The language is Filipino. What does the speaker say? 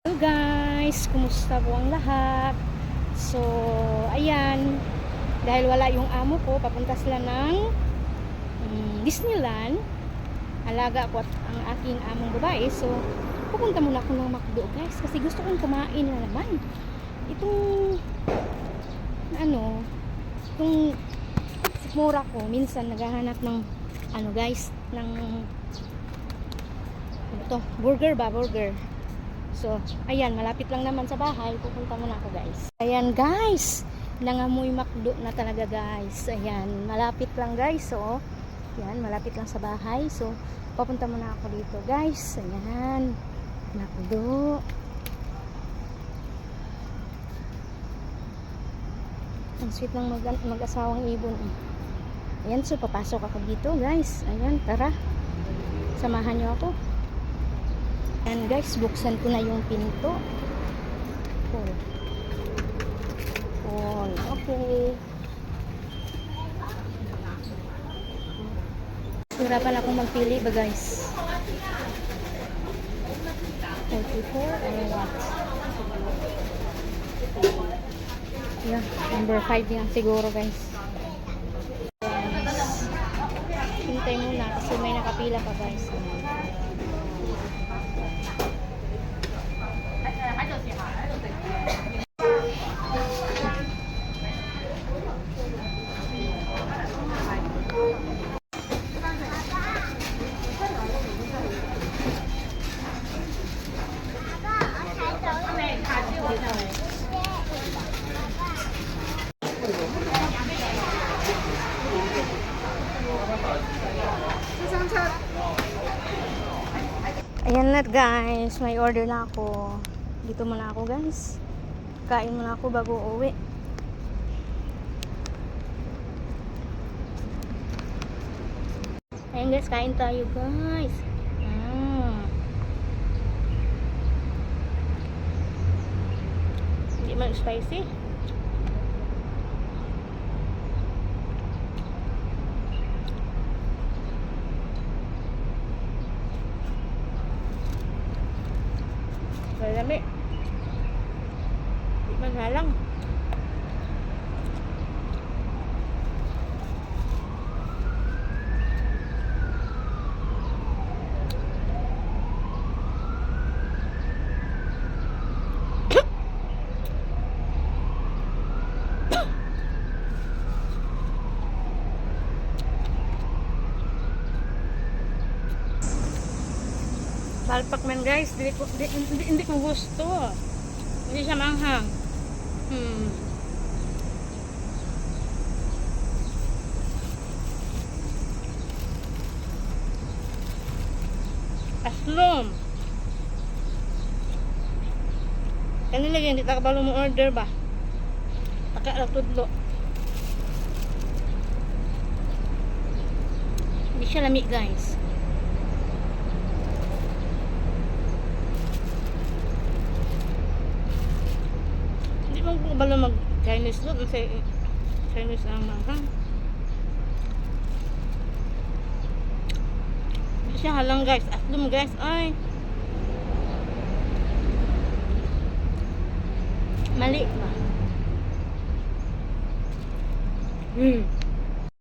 Hello guys, kumusta po ang lahat? So, ayan, dahil wala yung amo ko, papunta sila ng Disneyland. Alaga ko at ang aking among babae. So, pupunta muna ako ng McDo guys, kasi gusto kong kumain na naman. Itong itong sikmura ko, minsan naghahanap ng guys, ng burger. So, ayan, malapit lang naman sa bahay. Pupunta muna ako guys. Ayan guys, nangamoy McDo na talaga guys. Ayan, malapit lang guys. So, ayan, malapit lang sa bahay. So, papunta muna ako dito guys. Ayan, McDo. Ang sweet ng mag-asawang ibon. Ayan, so papasok ako dito guys. Ayan, tara. Samahan niyo ako. Ayan guys, buksan ko na yung pinto. Okay. Hirapan akong magpili ba guys? 44 or what? Yeah, number 5 yan siguro guys. Hintay muna kasi may nakapila pa guys. Ayan na guys, may order na ako. Dito muna ako guys. Kain muna ako bago uwi. Ayan guys, kain tayo guys. Hindi man spicy. Malami. Di man halang. Palpak man guys, hindi ko gusto. Hindi siya manghang. Aslom. Kanina lagi hindi takabalo mo order ba? Taka tudlo. Hindi siya lami guys. Balo mag Chinese doon kasi Chinese ang manghang. Hindi siya halang guys. Aslum guys. Ay mali ba?